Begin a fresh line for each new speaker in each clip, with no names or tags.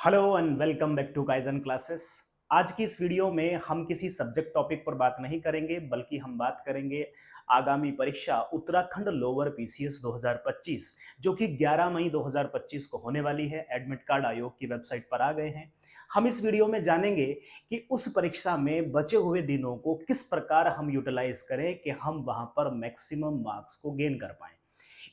Hello and welcome back to Kaizen classes. आज की इस वीडियो में हम किसी सब्जेक्ट टॉपिक पर बात नहीं करेंगे, बल्कि हम बात करेंगे आगामी परीक्षा उत्तराखंड लोअर पीसीएस 2025, जो कि 11 मई 2025 को होने वाली है। एडमिट कार्ड आयोग की वेबसाइट पर आ गए हैं। हम इस वीडियो में जानेंगे कि उस परीक्षा में बचे हुए दिनों को किस प्रकार हम यूटिलाइज करें कि हम वहां पर मैक्सिमम मार्क्स को गेन कर पाएं।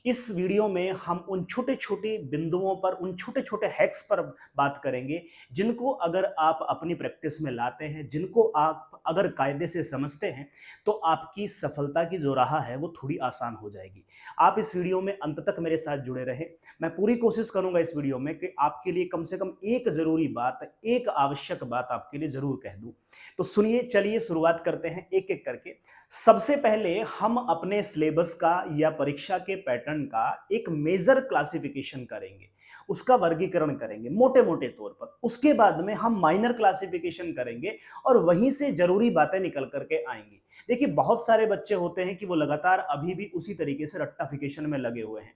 इस वीडियो में हम उन छोटे छोटे बिंदुओं पर, उन छोटे छोटे हैक्स पर बात करेंगे जिनको अगर आप अपनी प्रैक्टिस में लाते हैं, जिनको आप अगर कायदे से समझते हैं, तो आपकी सफलता की जो राह है वो थोड़ी आसान हो जाएगी। आप इस वीडियो में अंत तक मेरे साथ जुड़े रहे। मैं पूरी कोशिश करूंगा इस वीडियो में कि आपके लिए कम से कम एक जरूरी बात, एक आवश्यक बात आपके लिए जरूर कह दूं। तो सुनिए, चलिए शुरुआत करते हैं एक एक करके। सबसे पहले हम अपने सिलेबस का या परीक्षा के पैटर्न का एक मेजर क्लासिफिकेशन करेंगे, उसका वर्गीकरण करेंगे मोटे मोटे तौर पर। उसके बाद में हम माइनर क्लासिफिकेशन करेंगे और वहीं से जरूरी बातें निकल करके आएंगी। देखिए, बहुत सारे बच्चे होते हैं कि वो लगातार अभी भी उसी तरीके से रट्टाफिकेशन में लगे हुए हैं।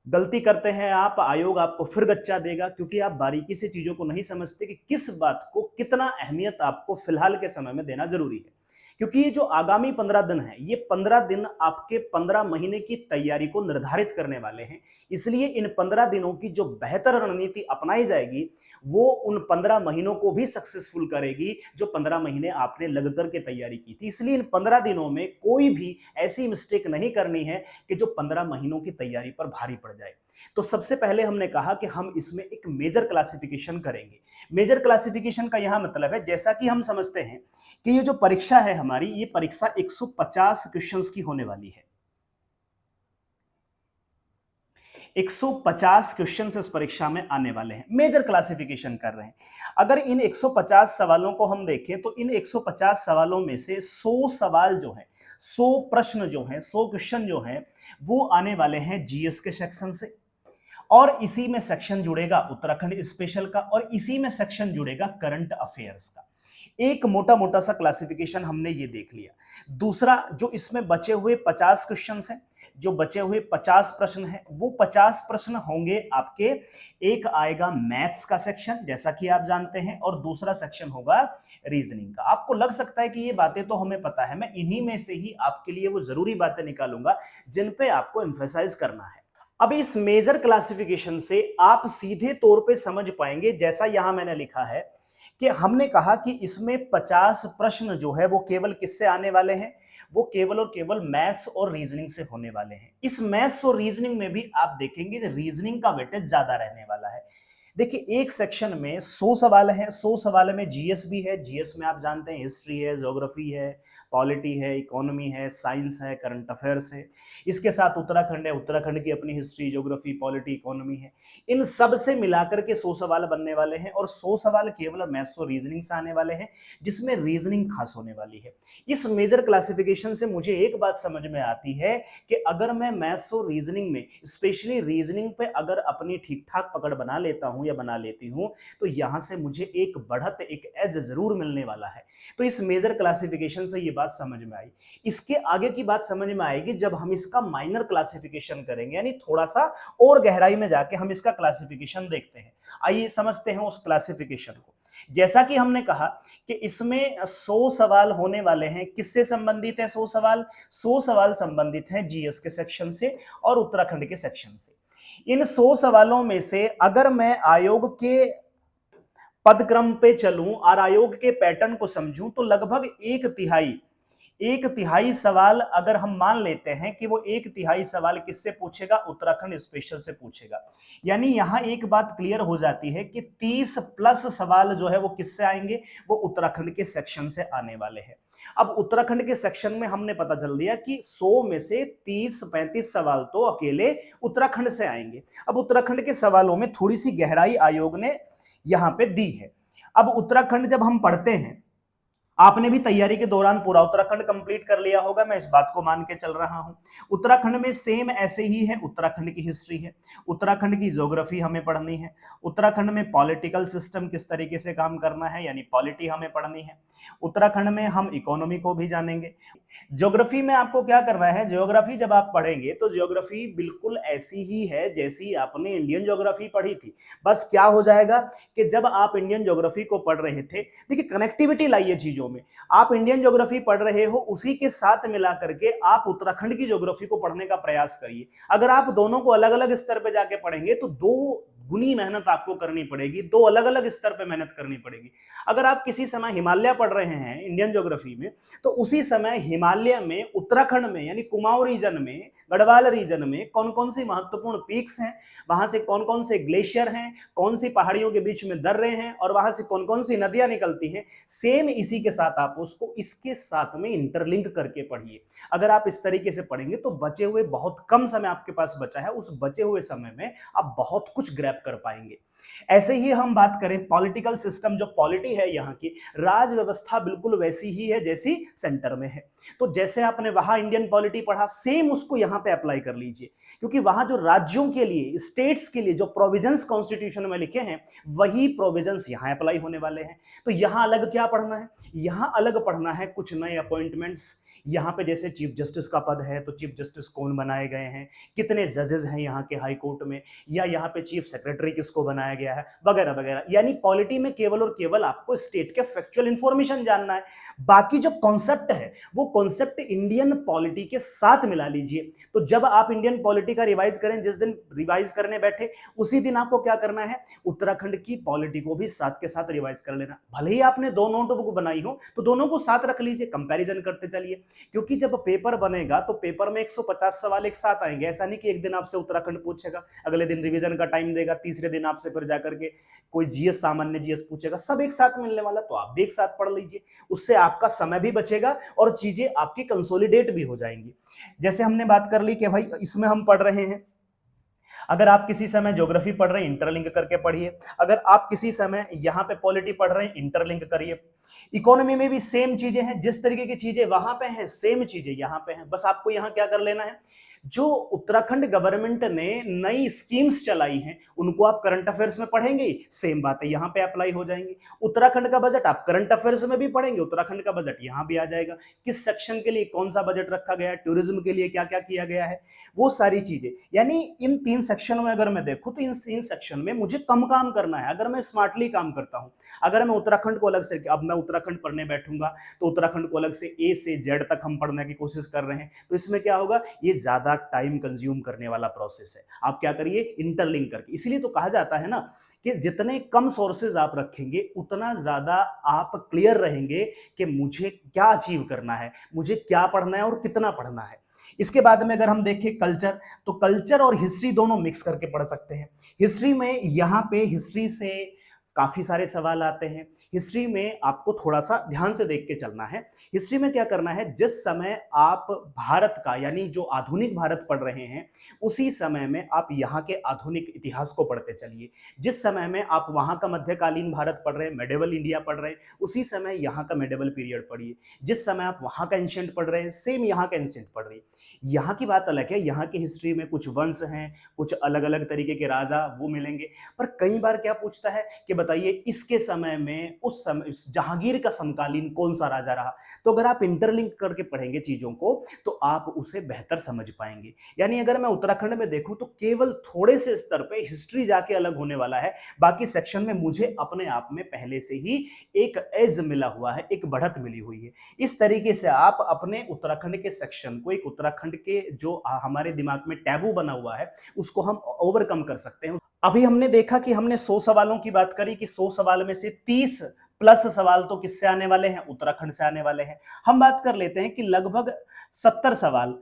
गलती करते हैं आप, आयोग आपको फिर गच्चा देगा, क्योंकि आप बारीकी से चीजों को नहीं समझते कि किस बात को कितना अहमियत आपको फिलहाल के समय में देना जरूरी है। क्योंकि ये जो आगामी 15 दिन है, ये 15 दिन आपके 15 महीने की तैयारी को निर्धारित करने वाले हैं। इसलिए इन 15 दिनों की जो बेहतर रणनीति अपनाई जाएगी, वो उन 15 महीनों को भी सक्सेसफुल करेगी जो 15 महीने आपने लग करके तैयारी की थी। इसलिए इन 15 दिनों में कोई भी ऐसी मिस्टेक नहीं करनी है कि जो 15 महीनों की तैयारी पर भारी पड़ जाए। तो सबसे पहले हमने कहा कि हम इसमें एक मेजर क्लासिफिकेशन करेंगे। मेजर क्लासिफिकेशन का यहां मतलब है, जैसा कि हम समझते हैं कि ये जो परीक्षा है हमारी, ये परीक्षा 150 क्वेश्चंस की होने वाली है। 150 क्वेश्चन इस परीक्षा में आने वाले हैं। मेजर क्लासिफिकेशन कर रहे हैं। अगर इन 150 सवालों को हम देखें तो इन 150 सवालों में से 100 सवाल जो है, 100 प्रश्न जो हैं, 100 क्वेश्चन जो हैं, वो आने वाले हैं जीएस के सेक्शन से। और इसी में सेक्शन जुड़ेगा उत्तराखंड स्पेशल का, और इसी में सेक्शन जुड़ेगा करंट अफेयर्स का। एक मोटा मोटा सा क्लासिफिकेशन हमने ये देख लिया। दूसरा, जो इसमें बचे हुए 50 क्वेश्चंस हैं, जो बचे हुए 50 प्रश्न हैं, वो 50 प्रश्न होंगे आपके। एक आएगा मैथ्स का सेक्शन, जैसा कि आप जानते हैं, और दूसरा सेक्शन होगा रीजनिंग का। आपको लग सकता है कि ये बातें तो हमें पता है, मैं इन्हीं में से ही आपके लिए वो जरूरी बातें निकालूंगा जिन पे आपको एम्फेसाइज करना है। अब इस मेजर क्लासिफिकेशन से आप सीधे तौर पे समझ पाएंगे, जैसा यहां मैंने लिखा है कि हमने कहा कि इसमें 50 प्रश्न जो है वो केवल किससे आने वाले हैं, वो केवल और केवल मैथ्स और रीजनिंग से होने वाले हैं। इस मैथ्स और रीजनिंग में भी आप देखेंगे रीजनिंग का वेटेज ज्यादा रहने वाला है। देखिए, एक सेक्शन में 100 सवाल हैं, 100 सवाल में जीएस भी है। जीएस में आप जानते हैं हिस्ट्री है, ज्योग्राफी है, पॉलिटी है, इकोनॉमी है, साइंस है, करंट अफेयर्स है। इसके साथ उत्तराखंड है, उत्तराखंड की अपनी हिस्ट्री, ज्योग्राफी, पॉलिटी, इकोनॉमी है। इन सब से मिलाकर के 100 सवाल बनने वाले हैं, और 100 सवाल केवल मैथ्स और रीजनिंग से आने वाले हैं, जिसमें रीजनिंग खास होने वाली है। इस मेजर क्लासिफिकेशन से मुझे एक बात समझ में आती है कि अगर मैं मैथ्स और रीजनिंग में, स्पेशली रीजनिंग पे अगर अपनी ठीक ठाक पकड़ बना लेता हूं या बना लेती हूं, तो यहां से मुझे एक बढ़त, एक एज जरूर मिलने वाला है। तो इस मेजर क्लासिफिकेशन से ये बात समझ में आई। इसके आगे की बात समझ में आएगी जब हम इसका माइनर क्लासिफिकेशन करेंगे, यानी थोड़ा सा और गहराई में जाके हम इसका क्लासिफिकेशन देखते हैं। आइए समझते हैं उस क्लासिफिकेशन को। जैसा कि हमने कहा कि इसमें 100 सवाल होने वाले हैं। किससे संबंधित है 100 सवाल? 100 सवाल संबंधित हैं जीएस के सेक्शन से और उत्तराखंड के सेक्शन से। इन 100 सवालों में से अगर मैं आयोग के पदक्रम पे चलूं और आयोग के पैटर्न को समझूं, तो लगभग एक तिहाई सवाल अगर हम मान लेते हैं कि वो एक तिहाई सवाल किससे पूछेगा, उत्तराखंड स्पेशल से पूछेगा। यानी यहां एक बात क्लियर हो जाती है कि 30 प्लस सवाल जो है वो किससे आएंगे, वो उत्तराखंड के सेक्शन से आने वाले हैं। अब उत्तराखंड के सेक्शन में हमने पता चल दिया कि 100 में से 30-35 सवाल तो अकेले उत्तराखंड से आएंगे। अब उत्तराखंड के सवालों में थोड़ी सी गहराई आयोग ने यहां पे दी है। अब उत्तराखंड जब हम पढ़ते हैं आपने भी तैयारी के दौरान पूरा उत्तराखंड कंप्लीट कर लिया होगा, मैं इस बात को मान के चल रहा हूं। उत्तराखंड में सेम ऐसे ही है, उत्तराखंड की हिस्ट्री है, उत्तराखंड की ज्योग्राफी हमें पढ़नी है, उत्तराखंड में पॉलिटिकल सिस्टम किस तरीके से काम करना है यानी पॉलिटी हमें पढ़नी है, उत्तराखंड में हम इकोनॉमी को भी जानेंगे। ज्योग्राफी में आपको क्या करना है, ज्योग्राफी जब आप पढ़ेंगे तो ज्योग्राफी बिल्कुल ऐसी ही है जैसी आपने इंडियन ज्योग्राफी पढ़ी थी। बस क्या हो जाएगा कि जब आप इंडियन ज्योग्राफी को पढ़ रहे थे, देखिए कनेक्टिविटी लाइए चीजों में, आप इंडियन ज्योग्राफी पढ़ रहे हो उसी के साथ मिला करके आप उत्तराखंड की ज्योग्राफी को पढ़ने का प्रयास करिए। अगर आप दोनों को अलग अलग स्तर पे जाके पढ़ेंगे तो दो गुनी मेहनत आपको करनी पड़ेगी, दो अलग अलग स्तर पे मेहनत करनी पड़ेगी। अगर आप किसी समय हिमालय पढ़ रहे हैं इंडियन ज्योग्राफी में, तो उसी समय हिमालय में उत्तराखंड में यानी कुमाऊं रीजन में, गढ़वाल रीजन में कौन कौन सी महत्वपूर्ण पीक्स हैं, वहां से कौन कौन से ग्लेशियर हैं, कौन सी पहाड़ियों के बीच में दर्रे हैं और वहां से कौन कौन सी नदियां निकलती हैं, सेम इसी के साथ आप उसको इसके साथ में इंटरलिंक करके पढ़िए। अगर आप इस तरीके से पढ़ेंगे तो बचे हुए बहुत कम समय आपके पास बचा है, उस बचे हुए समय में आप बहुत कुछ ग्रैब कर पाएंगे। ऐसे ही हम बात करें पॉलिटिकल सिस्टम, जो पॉलिटी है यहाँ की राज व्यवस्था बिल्कुल वैसी ही है जैसी सेंटर में है। तो जैसे आपने वहां इंडियन पॉलिटी पढ़ा, सेम उसको यहाँ पे अप्लाई कर लीजिए, क्योंकि वहां जो राज्यों के लिए, स्टेट्स के लिए जो प्रोविजंस कॉन्स्टिट्यूशन में लिखे हैं वही प्रोविजंस यहाँ अप्लाई होने वाले हैं। तो यहाँ अलग क्या पढ़ना है, यहाँ अलग पढ़ना है कुछ नए अपॉइंटमेंट्स। यहाँ पे जैसे चीफ जस्टिस का पद है तो चीफ जस्टिस कौन बनाए गए हैं, कितने जजेस हैं यहाँ के हाई कोर्ट में, या यहाँ पे चीफ सेक्रेटरी किसको बनाया गया है, वगैरह वगैरह। यानी पॉलिटी में केवल और केवल आपको स्टेट के फैक्चुअल इंफॉर्मेशन जानना है, बाकी जो कॉन्सेप्ट है वो कॉन्सेप्ट इंडियन पॉलिटी के साथ मिला लीजिए। तो जब आप इंडियन पॉलिटी का रिवाइज करें, जिस दिन रिवाइज करने बैठे उसी दिन आपको क्या करना है, उत्तराखंड की पॉलिटी को भी साथ के साथ रिवाइज कर लेना। भले ही आपने दो नोटबुक बनाई हो तो दोनों को साथ रख लीजिए, कंपैरिजन करते चलिए, क्योंकि जब पेपर बनेगा तो पेपर में 150 सवाल एक साथ आएंगे। ऐसा नहीं कि एक दिन आपसे उत्तराखंड पूछेगा, अगले दिन रिवीजन का टाइम देगा, तीसरे दिन आपसे फिर जाकर के कोई जीएस, सामान्य जीएस पूछेगा, सब एक साथ मिलने वाला। तो आप भी एक साथ पढ़ लीजिए, उससे आपका समय भी बचेगा और चीजें आपकी कंसोलिडेट भी हो जाएंगी। जैसे हमने बात कर ली कि भाई इसमें हम पढ़ रहे हैं, अगर आप किसी समय ज्योग्राफी पढ़ रहे हैं इंटरलिंक करके पढ़िए, अगर आप किसी समय यहाँ पे पॉलिटी पढ़ रहे हैं इंटरलिंक करिए। इकोनॉमी में भी सेम चीजें हैं, जिस तरीके की चीजें वहां पे हैं सेम चीजें यहाँ पे हैं। बस आपको यहाँ क्या कर लेना है, जो उत्तराखंड गवर्नमेंट ने नई स्कीम्स चलाई हैं उनको आप करंट अफेयर्स में पढ़ेंगे, सेम बातें यहाँ पे अप्लाई हो जाएंगी। उत्तराखंड का बजट आप करंट अफेयर्स में भी पढ़ेंगे, उत्तराखंड का बजट यहाँ भी आ जाएगा, किस सेक्शन के लिए कौन सा बजट रखा गया है, टूरिज्म के लिए क्या क्या किया गया है, वो सारी चीजें। यानी इन तीन सेक्शन में अगर मैं देखूं तो इन तीन सेक्शन में मुझे कम काम करना है अगर मैं स्मार्टली काम करता हूं। अगर मैं उत्तराखंड को अलग से, अब मैं उत्तराखंड पढ़ने बैठूंगा तो उत्तराखंड को अलग से ए से जेड तक हम पढ़ने की कोशिश कर रहे हैं, तो इसमें क्या होगा, ये ज्यादा टाइम कंज्यूम करने वाला प्रोसेस है। आप क्या करिए, इंटरलिंक करके। इसीलिए तो कहा जाता है ना कि जितने कम सोर्सेज आप रखेंगे उतना ज्यादा आप क्लियर रहेंगे कि मुझे क्या अचीव करना है, मुझे क्या पढ़ना है और कितना पढ़ना है। इसके बाद में अगर हम देखें कल्चर, तो कल्चर और हिस्ट्री दोनों मिक्स करके पढ़ सकते हैं। हिस्ट्री में यहाँ पे हिस्ट्री से काफी सारे सवाल आते हैं। हिस्ट्री में आपको थोड़ा सा ध्यान से देख के चलना है। हिस्ट्री में क्या करना है, जिस समय आप भारत का यानी जो आधुनिक भारत पढ़ रहे हैं उसी समय में आप यहाँ के आधुनिक इतिहास को पढ़ते चलिए। जिस समय में आप वहाँ का मध्यकालीन भारत पढ़ रहे हैं, मेडिवल इंडिया पढ़ रहे हैं, उसी समय यहाँ का मेडिवल पीरियड पढ़िए। जिस समय आप वहाँ का एंशिएंट पढ़ रहे हैं सेम यहाँ का एंशिएंट पढ़ रही है। यहाँ की बात अलग है, यहाँ की हिस्ट्री में कुछ वंश हैं, कुछ अलग अलग तरीके के राजा वो मिलेंगे। पर कई बार क्या पूछता है कि बताइए इसके समय में उस समय जहांगीर का समकालीन कौन सा राजा रहा। तो अगर आप इंटरलिंक करके पढ़ेंगे चीजों को तो आप उसे बेहतर समझ पाएंगे। यानी अगर मैं उत्तराखंड में देखूं तो केवल थोड़े से स्तर पे हिस्ट्री जाके अलग होने वाला है, बाकी सेक्शन में मुझे अपने आप में पहले से ही एक एज मिला हुआ है, एक बढ़त मिली हुई है। इस तरीके से आप अपने उत्तराखंड के सेक्शन को, एक उत्तराखंड के जो हमारे दिमाग में टैबू बना हुआ है उसको हम ओवरकम कर सकते हैं। अभी हमने देखा कि हमने 100 सवालों की बात करी कि 100 सवाल में से 30 प्लस सवाल तो किससे आने वाले हैं, उत्तराखंड से आने वाले हैं। हम बात कर लेते हैं कि लगभग 70 सवाल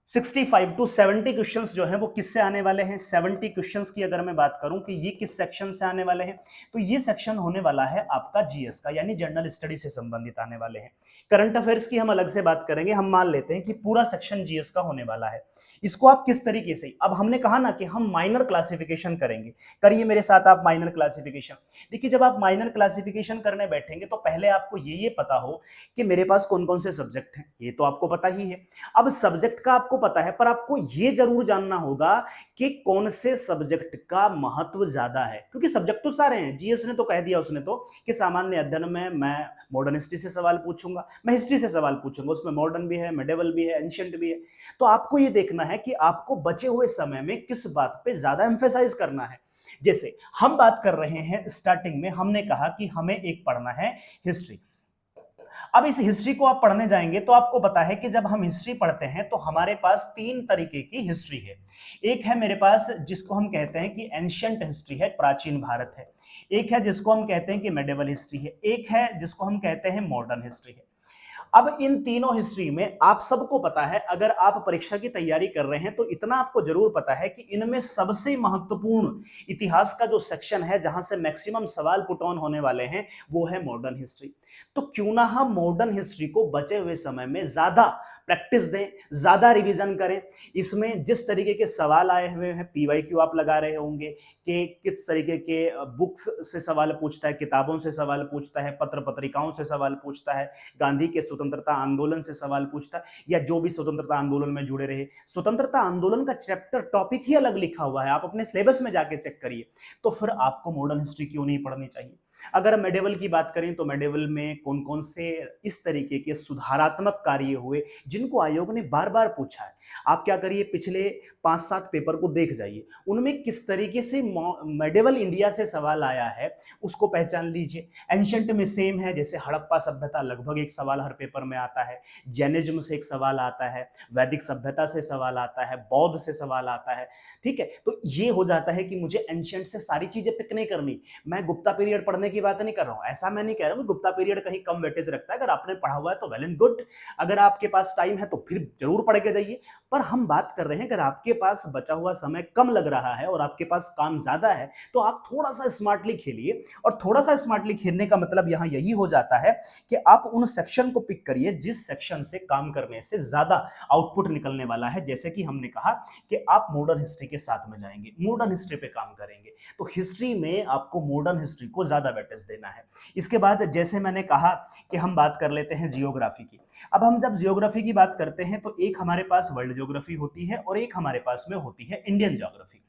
65 टू 70 क्वेश्चंस जो हैं वो किससे आने वाले हैं? 70 क्वेश्चंस की अगर मैं बात करूं कि ये किस सेक्शन से आने वाले हैं, तो ये सेक्शन होने वाला है आपका जीएस का, यानी जनरल स्टडी से संबंधित आने वाले हैं। करंट अफेयर्स की हम अलग से बात करेंगे, हम मान लेते हैं कि पूरा सेक्शन जीएस का होने वाला है। इसको आप किस तरीके से, अब हमने कहा ना कि हम माइनर क्लासिफिकेशन करेंगे, करिए मेरे साथ आप माइनर क्लासिफिकेशन। देखिए, जब आप माइनर क्लासिफिकेशन करने बैठेंगे तो पहले आपको ये पता हो कि मेरे पास कौन कौन से सब्जेक्ट हैं, ये तो आपको पता ही है। अब सब्जेक्ट का आपको पता है, पर आपको यह जरूर जानना होगा कि कौन से सब्जेक्ट का महत्व ज्यादा है, क्योंकि सब्जेक्ट तो सारे हैं। जीएस ने तो कह दिया उसने तो कि सामान्य अध्ययन में मैं मॉडर्न हिस्ट्री से सवाल पूछूंगा, मैं हिस्ट्री से सवाल पूछूंगा, उसमें मॉडर्न भी है, मिडिवल भी है, एंशिएंट भी है। तो आपको यह देखना है कि आपको बचे हुए समय में किस बात पे ज्यादा एम्फेसाइज करना है। जैसे हम बात कर रहे हैं, स्टार्टिंग में हमने कहा कि हमें एक पढ़ना है हिस्ट्री। अब इस हिस्ट्री को आप पढ़ने जाएंगे तो आपको पता है कि जब हम हिस्ट्री पढ़ते हैं तो हमारे पास तीन तरीके की हिस्ट्री है। एक है मेरे पास जिसको हम कहते हैं कि एंशिएंट हिस्ट्री है, प्राचीन भारत है। एक है जिसको हम कहते हैं कि मेडिवल हिस्ट्री है। एक है जिसको हम कहते हैं मॉडर्न हिस्ट्री है। अब इन तीनों हिस्ट्री में आप सबको पता है, अगर आप परीक्षा की तैयारी कर रहे हैं तो इतना आपको जरूर पता है कि इनमें सबसे महत्वपूर्ण इतिहास का जो सेक्शन है, जहां से मैक्सिमम सवाल पुट ऑन होने वाले हैं, वो है मॉडर्न हिस्ट्री। तो क्यों ना हम मॉडर्न हिस्ट्री को बचे हुए समय में ज्यादा प्रैक्टिस दें, ज्यादा रिवीजन करें। इसमें जिस तरीके के सवाल आए हुए हैं, पीवाईक्यू आप लगा रहे होंगे कि किस तरीके के बुक्स से सवाल पूछता है, किताबों से सवाल पूछता है, पत्र पत्रिकाओं से सवाल पूछता है, गांधी के स्वतंत्रता आंदोलन से सवाल पूछता है, या जो भी स्वतंत्रता आंदोलन में जुड़े रहे। स्वतंत्रता आंदोलन का चैप्टर टॉपिक ही अलग लिखा हुआ है, आप अपने सिलेबस में जाके चेक करिए। तो फिर आपको मॉडर्न हिस्ट्री क्यों नहीं पढ़नी चाहिए? अगर मेडिवल की बात करें तो मेडिवल में कौन कौन से इस तरीके के सुधारात्मक कार्य हुए जिनको आयोग ने बार बार पूछा है। आप क्या करिए, पिछले 5-7 पेपर को देख जाइए, उनमें किस तरीके से मेडिवल इंडिया से सवाल आया है उसको पहचान लीजिए। एंशिएंट में सेम है, जैसे हड़प्पा सभ्यता लगभग एक सवाल हर पेपर में आता है, जैनिज्म से एक सवाल आता है, वैदिक सभ्यता से सवाल आता है, बौद्ध से सवाल आता है। ठीक है, तो ये हो जाता है कि मुझे एंशिएंट से सारी चीजें पिक नहीं करनी। मैं गुप्ता पीरियड पढ़ने की बात नहीं कर रहा हूं, ऐसा मैं नहीं कह रहा हूं गुप्ता पीरियड कहीं कम वेटेज रखता है। अगर आपने पढ़ा हुआ है तो वेल एंड गुड, अगर आपके पास टाइम है तो फिर जरूर पढ़ के जाइए। पर हम बात कर रहे हैं, अगर आपके पास बचा हुआ समय कम लग रहा है और आपके पास काम ज्यादा है, तो आप थोड़ा सा स्मार्टली खेलिए। और थोड़ा सा स्मार्टली खेलने का मतलब यहां यही हो जाता है कि आप उन सेक्शन को पिक करिए जिस सेक्शन से काम करने से ज्यादा आउटपुट निकलने वाला है। जैसे कि हमने कहा कि आप मॉडर्न हिस्ट्री के साथ में जाएंगे, मॉडर्न हिस्ट्री पे काम करेंगे, तो हिस्ट्री में आपको मॉडर्न हिस्ट्री को ज्यादा वेटेज देना है। इसके बाद जैसे मैंने कहा कि हम बात कर लेते हैं जियोग्राफी की। अब हम जब जियोग्राफी की बात करते हैं तो एक हमारे पास वर्ल्ड ज्योग्राफी होती है और एक हमारे पास में होती है इंडियन ज्योग्राफी।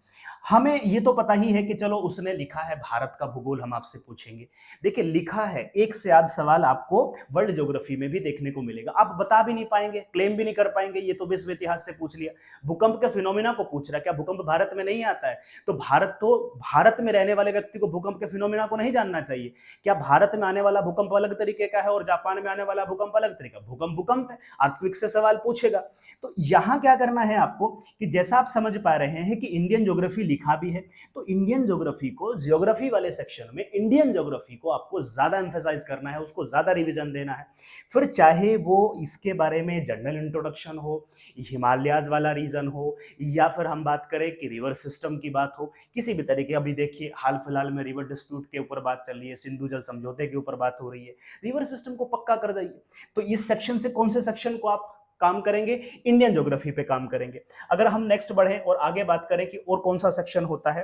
हमें ये तो पता ही है कि चलो उसने लिखा है भारत का भूगोल, हम आपसे पूछेंगे। देखिए, लिखा है, एक से आध सवाल आपको वर्ल्ड ज्योग्राफी में भी देखने को मिलेगा। आप बता भी नहीं पाएंगे, क्लेम भी नहीं कर पाएंगे ये तो विश्व इतिहास से पूछ लिया। भूकंप के फिनोमिना को पूछ रहा है, क्या भूकंप भारत में नहीं आता है? तो भारत में रहने वाले व्यक्ति को भूकंप के फिनोमिना को नहीं जानना चाहिए। क्या भारत में आने वाला भूकंप अलग तरीके का है और जापान में आने वाला भूकंप अलग तरीका? भूकंप भूकंप है, अर्थक्वेक से सवाल पूछेगा। तो यहां क्या करना है आपको कि जैसा आप समझ पा रहे हैं कि इंडियन ज्योग्राफी लिखा भी है, तो इंडियन ज्योग्राफी को, ज्योग्राफी वाले सेक्शन में इंडियन ज्योग्राफी को आपको ज्यादा एम्फेसाइज करना है, उसको ज्यादा रिवीजन देना है। फिर चाहे वो इसके बारे में जनरल इंट्रोडक्शन हो, हिमालयाज वाला रीजन हो, या फिर हम बात करें कि रिवर सिस्टम की बात हो, किसी भी तरीके। अभी देखिए हाल फिलहाल में रिवर डिस्प्यूट के ऊपर बात चल रही है, सिंधु जल समझौते के ऊपर बात हो रही है, रिवर सिस्टम को पक्का कर जाइए। तो इस सेक्शन से कौन से सेक्शन को आप काम करेंगे? इंडियन ज्योग्राफी पे काम करेंगे। अगर हम नेक्स्ट बढ़े और आगे बात करें कि और कौन सा सेक्शन होता है,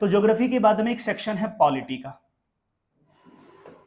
तो ज्योग्राफी के बाद में एक सेक्शन है पॉलिटी का।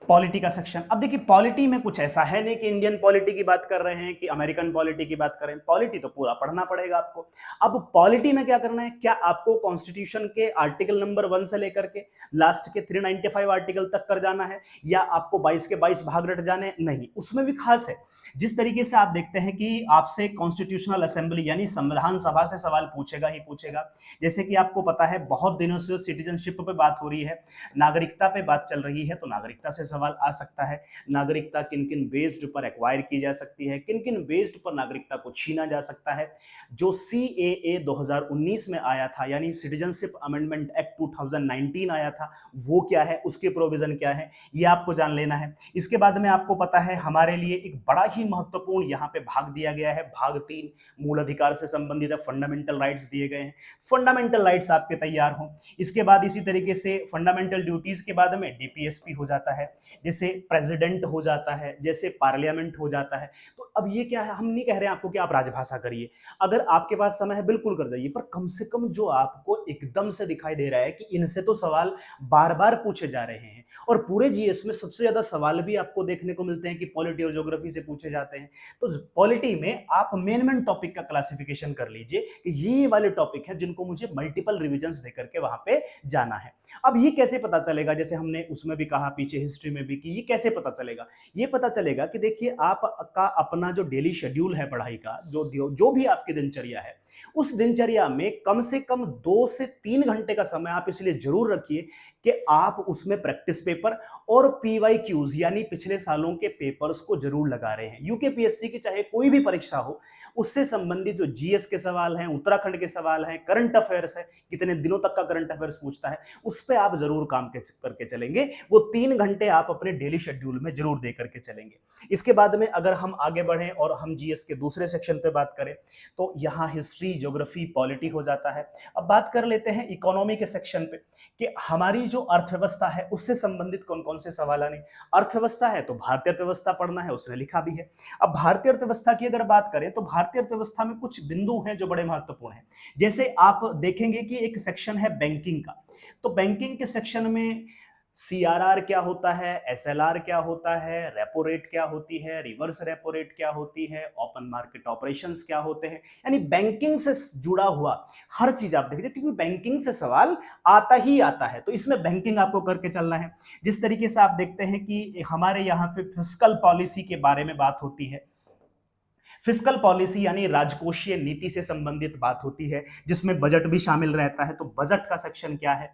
पॉलिटी का सेक्शन, अब देखिए पॉलिटी में कुछ ऐसा है नहीं कि इंडियन पॉलिटी की बात कर रहे हैं कि अमेरिकन पॉलिटी की बात करें, पॉलिटी तो पूरा पढ़ना पड़ेगा आपको। अब पॉलिटी में क्या करना है, क्या आपको कॉन्स्टिट्यूशन के आर्टिकल नंबर 1 से लेकर के लास्ट के 395 आर्टिकल तक कर जाना है, या आपको 22 के 22 भाग रट जाने? नहीं, उसमें भी खास है। जिस तरीके से आप देखते हैं कि आपसे कॉन्स्टिट्यूशनल असेंबली यानी संविधान सभा से सवाल पूछेगा ही पूछेगा। जैसे कि आपको पता है बहुत दिनों से सिटीजनशिप पे बात हो रही है, नागरिकता पे बात चल रही है, तो नागरिकता से सवाल आ सकता है। नागरिकता किन किन बेस्ड पर एक्वायर की जा सकती है, किन किन बेस्ड पर नागरिकता को छीना जा सकता है। जो CAA 2019 में आया था, यानी सिटीजनशिप अमेंडमेंट एक्ट 2019 आया था, वो क्या है, उसके प्रोविजन क्या है, ये आपको जान लेना है। इसके बाद में आपको पता है हमारे लिए एक बड़ा ही महत्वपूर्ण यहाँ पे भाग दिया गया है, भाग 3 मूल अधिकार से संबंधित है, फंडामेंटल राइट्स दिए गए हैं। फंडामेंटल राइट्स आपके तैयार हों। इसके बाद इसी तरीके से फंडामेंटल ड्यूटीज के बाद में DPSP हो जाता है, जैसे प्रेसिडेंट हो जाता है, जैसे पार्लियामेंट हो जाता है। तो अब ये क्या है, हम नहीं कह रहे हैं आपको कि आप राजभाषा करिए, अगर आपके पास समय है बिल्कुल कर जाइए, पर कम से कम जो आपको एकदम से दिखाई दे रहा है कि इनसे तो सवाल बार बार पूछे जा रहे हैं, और पूरे GS में सबसे ज्यादा सवाल भी आपको देखने को मिलते हैं कि पॉलिटी और ज्योग्राफी से पूछे जाते हैं। तो पॉलिटी में आप मेन टॉपिक का क्लासिफिकेशन कर लीजिए कि ये वाले टॉपिक हैं जिनको मुझे मल्टीपल रिविजन्स देकर के वहां पे जाना है। अब ये कैसे पता चलेगा, जैसे हमने उसमें भी कहा पीछे हिस्ट्री में भी, कि ये कैसे पता चलेगा, ये पता चलेगा कि देखिए आपका अपना जो डेली शेड्यूल है पढ़ाई का, जो भी आपकी दिनचर्या है, उस दिनचर्या में कम से कम 2 से 3 घंटे का समय आप इसलिए जरूर रखिए कि आप उसमें प्रैक्टिस पेपर और PYQs यानी पिछले सालों के पेपर्स को जरूर लगा रहे हैं। UKPSC की चाहे कोई भी परीक्षा हो, उससे संबंधित जो GS के सवाल हैं, उत्तराखंड के सवाल हैं, करंट अफेयर्स है, कितने दिनों तक का करंट अफेयर्स पूछता है, उस पर आप जरूर काम करके चलेंगे। वो 3 घंटे आप अपने डेली शेड्यूल में जरूर दे करके चलेंगे। इसके बाद में अगर हम आगे बढ़ें और हम GS के दूसरे सेक्शन पे बात करें, तो यहाँ हिस्ट्री, ज्योग्राफी, पॉलिटी हो जाता है। अब बात कर लेते हैं इकोनॉमी के सेक्शन पे कि हमारी जो अर्थव्यवस्था है उससे संबंधित कौन कौन से सवाल आने। अर्थव्यवस्था है तो भारतीय अर्थव्यवस्था पढ़ना है, उसने लिखा भी है। अब भारतीय अर्थव्यवस्था की अगर बात करें तो भारतीय अर्थव्यवस्था में कुछ बिंदु हैं जो बड़े महत्वपूर्ण हैं। जैसे आप देखेंगे कि एक सेक्शन है बैंकिंग का, तो बैंकिंग के सेक्शन में CRR क्या होता है, SLR क्या होता है, रेपो रेट क्या होती है, रिवर्स रेपो रेट क्या होती है, ओपन मार्केट ऑपरेशंस क्या होते हैं, यानी बैंकिंग से जुड़ा हुआ हर चीज आप देखिए, क्योंकि बैंकिंग से सवाल आता ही आता है, तो इसमें बैंकिंग आपको करके चलना है। जिस तरीके से आप देखते हैं कि हमारे यहाँ पे फिस्कल पॉलिसी के बारे में बात होती है, फिस्कल पॉलिसी यानी राजकोषीय नीति से संबंधित बात होती है, जिसमें बजट भी शामिल रहता है। तो बजट का सेक्शन क्या है,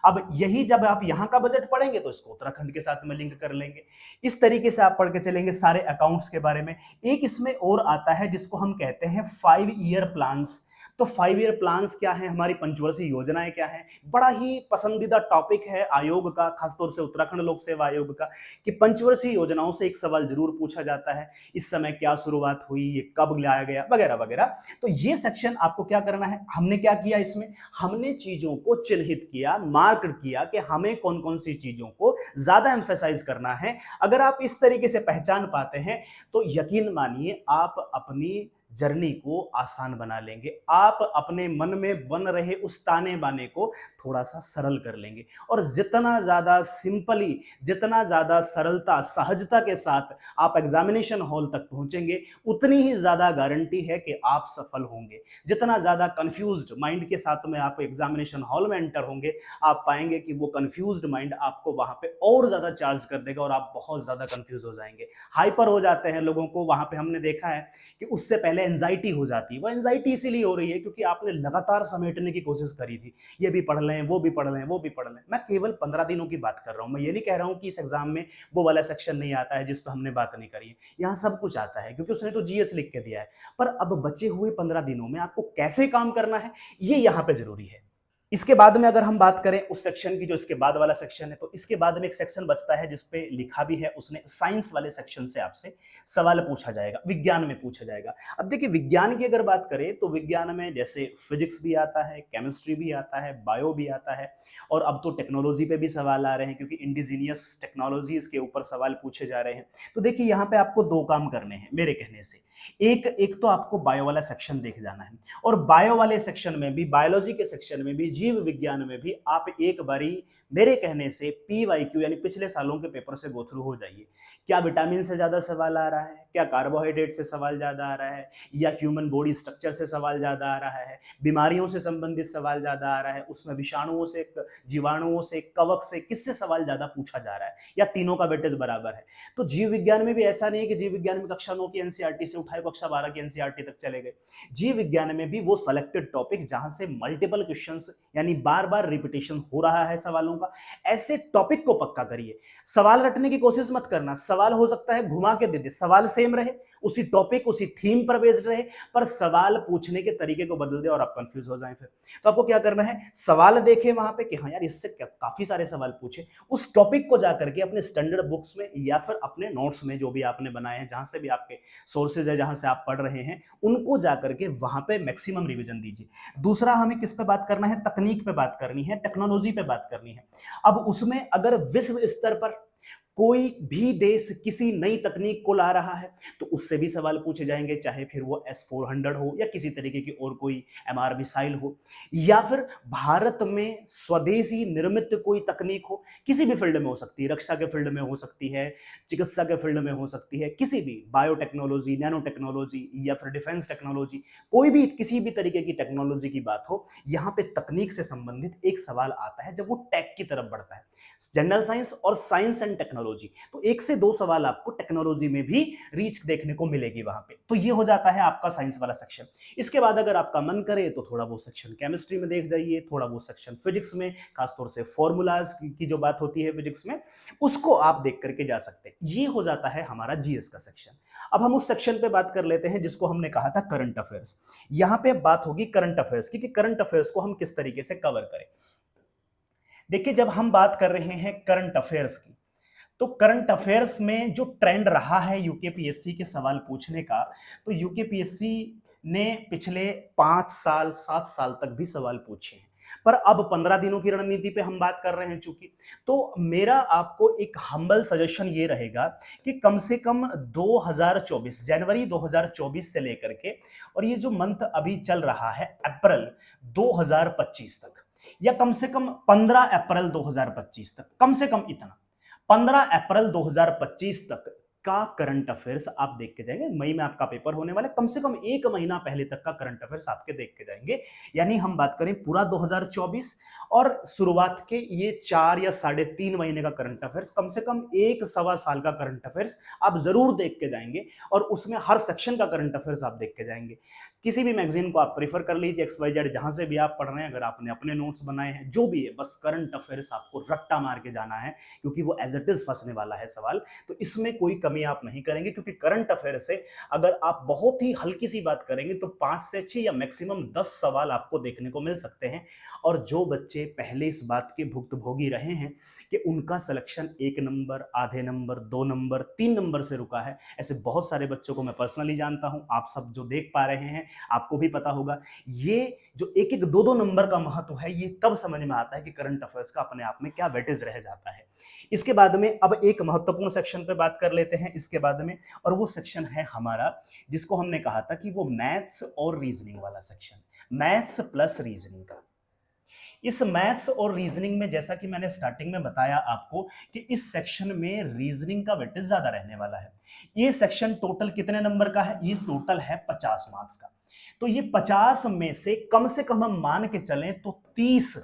अब यही जब आप यहां का बजट पढ़ेंगे तो इसको उत्तराखंड के साथ में लिंक कर लेंगे। इस तरीके से आप पढ़ के चलेंगे सारे अकाउंट्स के बारे में। एक इसमें और आता है जिसको हम कहते हैं 5 ईयर प्लान्स। तो 5 ईयर प्लान्स क्या है, हमारी पंचवर्षीय योजनाएं क्या है, बड़ा ही पसंदीदा टॉपिक है आयोग का, खासतौर से उत्तराखंड लोक सेवा आयोग का, कि पंचवर्षीय योजनाओं से एक सवाल जरूर पूछा जाता है, इस समय क्या शुरुआत हुई, ये कब लाया गया, वगैरह वगैरह। तो ये सेक्शन आपको क्या करना है, हमने क्या किया इसमें, हमने चीजों को चिन्हित किया, मार्क किया कि हमें कौन कौन सी चीजों को ज्यादा एम्फेसाइज करना है। अगर आप इस तरीके से पहचान पाते हैं तो यकीन मानिए आप अपनी जर्नी को आसान बना लेंगे, आप अपने मन में बन रहे उस ताने बाने को थोड़ा सा सरल कर लेंगे, और जितना ज्यादा सिंपली, जितना ज्यादा सरलता, सहजता के साथ आप एग्जामिनेशन हॉल तक पहुंचेंगे, उतनी ही ज्यादा गारंटी है कि आप सफल होंगे। जितना ज्यादा कंफ्यूज्ड माइंड के साथ में आप एग्जामिनेशन हॉल में एंटर होंगे, आप पाएंगे कि वो कंफ्यूज्ड माइंड आपको वहां पे और ज्यादा चार्ज कर देगा और आप बहुत ज्यादा कंफ्यूज हो जाएंगे, हाइपर हो जाते हैं लोगों को। वहां पे हमने देखा है कि उससे पहले एंजाइटी हो जाती है। वो एंजाइटी इसीलिए हो रही है क्योंकि आपने लगातार समेटने की कोशिश करी थी, ये भी पढ़ लें, वो भी पढ़ लें, वो भी पढ़ लें। मैं केवल 15 दिनों की बात कर रहा हूं, मैं ये नहीं कह रहा हूं कि इस एग्जाम में वो वाला सेक्शन नहीं आता है जिस पर हमने बात नहीं करी है। यहाँ सब कुछ आता है क्योंकि उसने तो GS लिख के दिया है, पर अब बचे हुए 15 दिनों में आपको कैसे काम करना है ये यहाँ पे जरूरी है। इसके बाद में अगर हम बात करें उस सेक्शन की जो इसके बाद वाला सेक्शन है, तो इसके बाद में एक सेक्शन बचता है जिसपे लिखा भी है उसने, साइंस वाले सेक्शन से आपसे सवाल पूछा जाएगा, विज्ञान में पूछा जाएगा। अब देखिए विज्ञान की अगर बात करें तो विज्ञान में जैसे फिजिक्स भी आता है, केमिस्ट्री भी आता है, बायो भी आता है, और अब तो टेक्नोलॉजी पे भी सवाल आ रहे हैं क्योंकि इंडिजीनियस टेक्नोलॉजीज के ऊपर सवाल पूछे जा रहे हैं। तो देखिए यहाँ पे आपको 2 काम करने हैं मेरे कहने से। एक तो आपको बायो वाला सेक्शन देख जाना है, और बायो वाले सेक्शन में भी, बायोलॉजी के सेक्शन में भी, जीव विज्ञान में भी आप एक बारी मेरे कहने से PYQ यानी पिछले सालों के पेपर से गो थ्रू हो जाइए। क्या विटामिन से ज्यादा सवाल आ रहा है, क्या कार्बोहाइड्रेट से सवाल ज्यादा आ रहा है, या ह्यूमन बॉडी स्ट्रक्चर से सवाल ज्यादा आ रहा है, बीमारियों से संबंधित सवाल ज्यादा आ रहा है, उसमें विषाणुओं से, जीवाणुओं से, कवक से, किससे सवाल ज्यादा पूछा जा रहा है, या तीनों का वेटेज बराबर है। तो जीव विज्ञान में भी ऐसा नहीं है कि जीव विज्ञान में कक्षा 9 की NCERT से उठाए कक्षा 12 की NCERT तक चले गए। जीव विज्ञान में भी वो सिलेक्टेड टॉपिक जहां से मल्टीपल क्वेश्चंस यानी बार बार रिपीटेशन हो रहा है सवालों का, ऐसे टॉपिक को पक्का करिए। सवाल रटने की कोशिश मत करना, सवाल हो सकता है घुमा के दे दे, सवाल सेम रहे, उसी टॉपिक उसी थीम पर बेस्ड रहे, पर सवाल पूछने के तरीके को बदल दे और आप कंफ्यूज हो जाएं। फिर तो आपको क्या करना है, सवाल देखें वहां पे कि हाँ यार इससे काफी सारे सवाल पूछे, उस टॉपिक को जाकर के अपने स्टैंडर्ड बुक्स में या फिर अपने नोट्स में जो भी आपने बनाए हैं, जहां से भी आपके सोर्सेज है, जहां से आप पढ़ रहे हैं, उनको जाकर के वहां पे मैक्सिमम रिवीजन दीजिए। दूसरा हमें किस पे बात करना है, तकनीक पे बात करनी है, टेक्नोलॉजी पे बात करनी है। अब उसमें अगर विश्व स्तर पर कोई भी देश किसी नई तकनीक को ला रहा है तो उससे भी सवाल पूछे जाएंगे, चाहे फिर वो S-400 हो या किसी तरीके की और कोई MR मिसाइल हो, या फिर भारत में स्वदेशी निर्मित कोई तकनीक हो, किसी भी फील्ड में हो सकती है, रक्षा के फील्ड में हो सकती है, चिकित्सा के फील्ड में हो सकती है, किसी भी बायोटेक्नोलॉजी, नैनो टेक्नोलॉजी या फिर डिफेंस टेक्नोलॉजी, कोई भी किसी भी तरीके की टेक्नोलॉजी की बात हो, यहाँ पे तकनीक से संबंधित एक सवाल आता है जब वो टेक की तरफ बढ़ता है, जनरल साइंस और साइंस एंड टेक्नोलॉजी, तो एक से दो सवाल आपको टेक्नोलॉजी में भी रीच देखने को मिलेगी वहां पे। तो ये हो जाता है आपका साइंस वाला सेक्शन। इसके बाद अगर आपका मन करे तो थोड़ा वो सेक्शन केमिस्ट्री में देख जाइए, थोड़ा वो सेक्शन फिजिक्स में, खासतौर से फॉर्मूलाज की जो बात होती है फिजिक्स में, उसको आप देख करके जा सकते हैं। ये हो जाता है हमारा जीएस का सेक्शन। अब हम उस सेक्शन पे बात कर लेते हैं जिसको हमने कहा था करंट अफेयर्स। यहां पे बात होगी करंट अफेयर्स की कि करंट अफेयर्स को हम किस तरीके से कवर करें। देखिए, जब हम बात कर रहे हैं करंट अफेयर्स की, तो करंट अफेयर्स में जो ट्रेंड रहा है यूकेपीएससी के सवाल पूछने का, तो यूकेपीएससी ने पिछले 5 साल 7 साल तक भी सवाल पूछे हैं, पर अब 15 दिनों की रणनीति पे हम बात कर रहे हैं चूंकि, तो मेरा आपको एक हम्बल सजेशन ये रहेगा कि कम से कम 2024 जनवरी 2024 से लेकर के, और ये जो मंथ अभी चल रहा है अप्रैल 2025 तक, या कम से कम 15 अप्रैल 2025 तक, कम से कम इतना 15 अप्रैल 2025 तक का करंट अफेयर्स आप देख के जाएंगे। मई में आपका पेपर होने वाला है, कम से कम एक महीना पहले तक का करंट अफेयर्स आपके देख के जाएंगे। यानी हम बात करें पूरा 2024 और शुरुआत के ये 4 या 3.5 महीने का करंट अफेयर्स, कम से कम 1 सवा साल का करंट अफेयर्स आप जरूर देख के जाएंगे, और उसमें हर सेक्शन का करंट अफेयर्स आप देख के जाएंगे। किसी भी मैगजीन को आप प्रेफर कर लीजिए, XYZ जहां से भी आप पढ़ रहे हैं, अगर आपने अपने नोट्स बनाए हैं, जो भी है, बस करंट अफेयर्स आपको रट्टा मार के जाना है, क्योंकि वो एज इट इज फंसने वाला है सवाल। तो इसमें कोई कमी आप नहीं करेंगे, क्योंकि करंट अफेयर से अगर आप बहुत ही हल्की सी बात करेंगे तो 5 से 6 या मैक्सिमम 10 सवाल आपको देखने को मिल सकते हैं। और जो बच्चे पहले इस बात के भुक्तभोगी रहे हैं कि उनका सिलेक्शन 1 नंबर, आधे नंबर, 2 नंबर, 3 नंबर से रुका है, ऐसे बहुत सारे बच्चों को मैं पर्सनली जानता हूं। आप सब जो देख पा रहे हैं, आपको भी पता होगा, ये जो 1-1, 2-2 नंबर का महत्व है, ये तब समझ में आता है कि करंट अफेयर्स का अपने आप में क्या वेटेज रह जाता है। इसके बाद में अब एक महत्वपूर्ण सेक्शन पे बात कर लेते हैं इसके बाद में, और वो सेक्शन है हमारा जिसको हमने कहा था कि वो मैथ्स और रीजनिंग वाला सेक्शन, मैथ्स प्लस रीजनिंग का। इस मैथ्स और रीजनिंग में, जैसा कि मैंने स्टार्टिंग में बताया आपको, कि इस सेक्शन में रीजनिंग का वेटेज ज्यादा रहने वाला है। ये सेक्शन टोटल कितने नंबर का है? ये टोटल है 50 मार्क्स का। तो ये 50 में से कम हम मान के चलें तो 30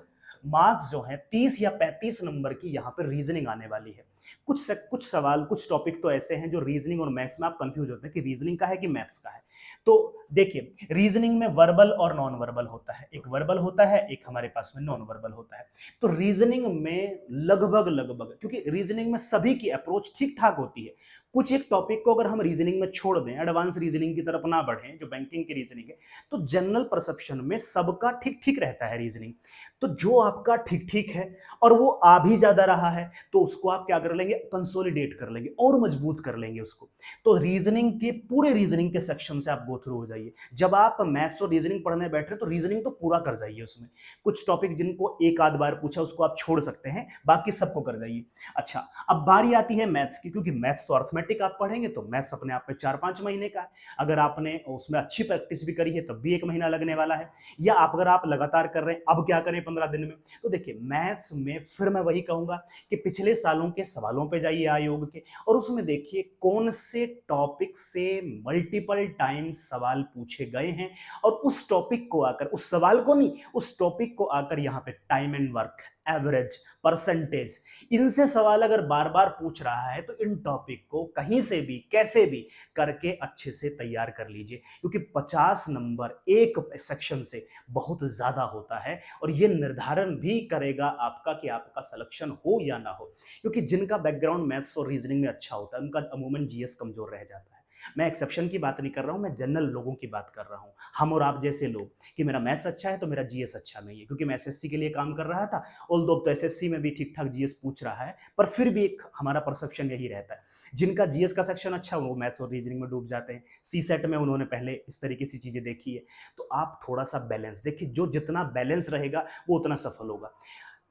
मार्क्स जो है, 30 या 35 नंबर की यहाँ पर रीजनिंग आने वाली है। कुछ सवाल, कुछ टॉपिक तो ऐसे हैं जो रीजनिंग और मैथ्स में आप कंफ्यूज होते हैं कि रीजनिंग का है कि मैथ्स का है। तो देखिए, रीजनिंग में वर्बल और नॉन वर्बल होता है, एक वर्बल होता है, एक हमारे पास में नॉन वर्बल होता है। तो रीजनिंग में लगभग, क्योंकि रीजनिंग में सभी की अप्रोच ठीक ठाक होती है, कुछ एक टॉपिक को अगर हम रीजनिंग में छोड़ दें, एडवांस रीजनिंग की तरफ ना बढ़ें, जो बैंकिंग की रीजनिंग है, तो जनरल परसेप्शन में सबका ठीक ठीक रहता है रीजनिंग। तो जो आपका ठीक ठीक है और वो आ भी ज्यादा रहा है, तो उसको आप क्या कर लेंगे? कंसोलिडेट कर लेंगे और मजबूत कर लेंगे उसको। तो रीजनिंग के पूरे रीजनिंग के सेक्शन से आप गो थ्रू हो जाइए। जब आप मैथ्स और रीजनिंग पढ़ने बैठ रहे तो रीजनिंग तो पूरा कर जाइए। उसमें कुछ टॉपिक जिनको एक आध बार पूछा उसको आप छोड़ सकते हैं, बाकी सबको कर जाइए। अच्छा, अब बारी आती है मैथ्स की, क्योंकि मैथ्स तो अर्थमेटिक आप पढ़ेंगे, तो मैथ्स अपने आप में 4-5 महीने का है। अगर आपने उसमें अच्छी प्रैक्टिस भी करी है तब भी 1 महीना लगने वाला है, या अगर आप लगातार कर रहे हैं, अब क्या करें 15 दिन में। तो देखिए, मैथ्स में फिर मैं वही कहूंगा कि पिछले सालों के सवालों पे जाइए आयोग के, और उसमें देखिए कौन से टॉपिक से मल्टीपल टाइम 9 सवाल पूछे गए हैं और उस टॉपिक को आकर, उस सवाल को नहीं, उस टॉपिक को आकर यहाँ पे time and work, average, percentage, इनसे सवाल अगर बार बार पूछ रहा है तो इन टॉपिक को कहीं से भी कैसे भी करके अच्छे से तैयार कर लीजिए, क्योंकि 50 नंबर एक सेक्शन से बहुत ज्यादा होता है और ये निर्धारण भी करेगा आपका कि आपका सिलेक्शन हो या ना हो, क्योंकि जिनका बैकग्राउंड मैथ्स और रीजनिंग में अच्छा होता है उनका अमूमन जीएस कमजोर रह जाता है। मैं एक्सेप्शन की बात नहीं कर रहा हूं, मैं जनरल लोगों की बात कर रहा हूं, हम और आप जैसे लोग, कि मेरा मैथ्स अच्छा है तो मेरा जीएस अच्छा नहीं है, क्योंकि मैं एसएससी के लिए काम कर रहा था। ऑल्दो अब तो एसएससी में भी ठीक ठाक जीएस पूछ रहा है, पर फिर भी एक हमारा परसेप्शन यही रहता है, जिनका जीएस का सेक्शन अच्छा हो वो मैथ्स और रीजनिंग में डूब जाते हैं। सी सेट में उन्होंने पहले इस तरीके से चीजें देखी है। तो आप थोड़ा सा बैलेंस देखिए, जो जितना बैलेंस रहेगा वो उतना सफल होगा।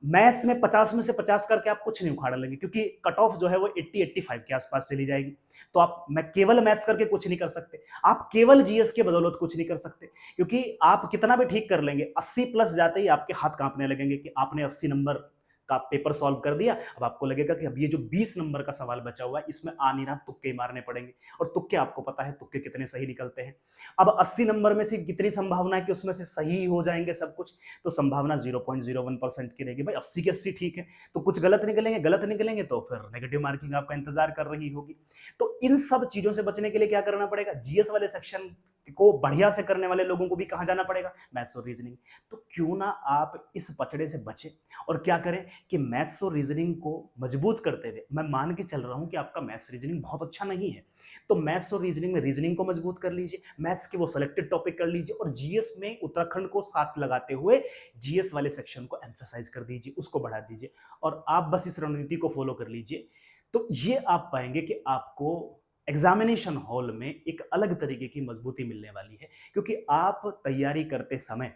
मैथ्स में 50 में से 50 करके आप कुछ नहीं उखाड़ लेंगे, क्योंकि कट ऑफ जो है वो 80-85 के आसपास चली जाएगी। तो आप, मैं केवल मैथ्स करके कुछ नहीं कर सकते, आप केवल जीएस के बदौलत कुछ नहीं कर सकते, क्योंकि आप कितना भी ठीक कर लेंगे 80 प्लस जाते ही आपके हाथ कांपने लगेंगे कि आपने 80 नंबर का पेपर सॉल्व कर दिया। अब आपको लगेगा कि अब ये जो 20 नंबर का सवाल बचा हुआ है इसमें आ नहीं रहा, तुक्के मारने पड़ेंगे, और तुक्के आपको पता है तुक्के कितने सही निकलते हैं। अब 80 नंबर में से कितनी संभावना है कि उसमें से सही हो जाएंगे सब कुछ, तो संभावना 0.01% की रहेगी। भाई 80 के 80 ठीक है, तो कुछ गलत निकलेंगे, गलत निकलेंगे तो फिर नेगेटिव मार्किंग आपका इंतजार कर रही होगी। तो इन सब चीजों से बचने के लिए क्या करना पड़ेगा, जीएस वाले सेक्शन को बढ़िया से करने वाले लोगों को भी कहां जाना पड़ेगा, मैथ्स और रीजनिंग। तो क्यों ना आप इस पचड़े से बचें और क्या करें कि मैथ्स और रीजनिंग को मजबूत करते हुए, मैं मान के चल रहा हूं कि आपका मैथ्स रीजनिंग बहुत अच्छा नहीं है, तो मैथ्स और रीजनिंग में रीजनिंग को मजबूत कर लीजिए, मैथ्स के वो सिलेक्टेड टॉपिक कर लीजिए, और जीएस में उत्तराखंड को साथ लगाते हुए जीएस वाले सेक्शन को एम्फेसाइज कर दीजिए, उसको बढ़ा दीजिए, और आप बस इस रणनीति को फॉलो कर लीजिए। तो ये आप पाएंगे कि आपको एग्जामिनेशन हॉल में एक अलग तरीके की मजबूती मिलने वाली है, क्योंकि आप तैयारी करते समय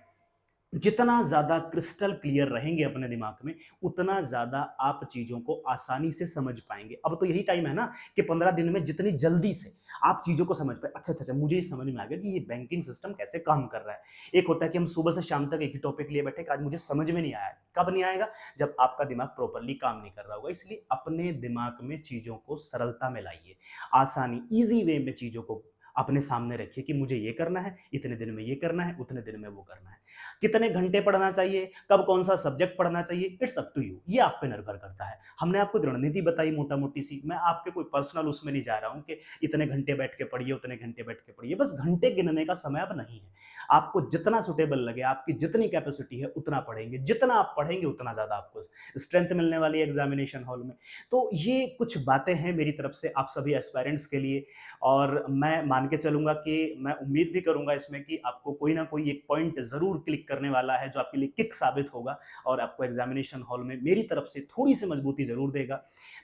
जितना ज्यादा क्रिस्टल क्लियर रहेंगे अपने दिमाग में, उतना ज्यादा आप चीजों को आसानी से समझ पाएंगे। अब तो यही टाइम है ना कि 15 दिन में जितनी जल्दी से आप चीजों को समझ पाए। अच्छा अच्छा अच्छा, मुझे ये समझ में आ गया कि ये बैंकिंग सिस्टम कैसे काम कर रहा है। एक होता है कि हम सुबह से शाम तक एक ही टॉपिक लिए बैठे कि आज मुझे समझ में नहीं आया, कब नहीं आएगा, जब आपका दिमाग प्रॉपरली काम नहीं कर रहा होगा। इसलिए अपने दिमाग में चीजों को सरलता में लाइए, आसानी, इजी वे में चीजों को अपने सामने रखिए कि मुझे ये करना है, इतने दिन में ये करना है, उतने दिन में वो करना है। कितने घंटे पढ़ना चाहिए, कब कौन सा सब्जेक्ट पढ़ना चाहिए, इट्स अप टू यू, ये आप पे निर्भर करता है। हमने आपको एक रणनीति बताई मोटा मोटी सी, मैं आपके कोई पर्सनल उसमें नहीं जा रहा हूं कि इतने घंटे बैठ के पढ़िए, उतने घंटे बैठ के पढ़िए, बस घंटे गिनने का समय अब नहीं है। आपको जितना सुटेबल लगे, आपकी जितनी कैपेसिटी है उतना पढ़ेंगे, जितना आप पढ़ेंगे उतना ज्यादा आपको स्ट्रेंथ मिलने वाली है एग्जामिनेशन हॉल में। तो ये कुछ बातें हैं मेरी तरफ से आप सभी एस्पायरेंट्स के लिए, और मैं मान के चलूंगा कि मैं उम्मीद भी करूंगा इसमें कि आपको कोई ना कोई एक पॉइंट जरूर क्लिक करने वाला है जो आपके लिए किक साबित होगा और आपको एग्जामिनेशन हॉल में मेरी तरफ से थोड़ी सी मजबूती जरूर देगा।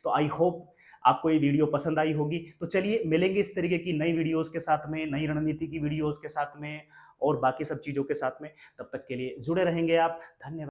तो आई होप आपको ये वीडियो पसंद आई होगी। तो चलिए मिलेंगे इस तरीके की नई वीडियोस के साथ में, नई रणनीति की वीडियोस के साथ में और बाकी सब चीजों के साथ में। तब तक के लिए जुड़े रहेंगे आप। धन्यवाद।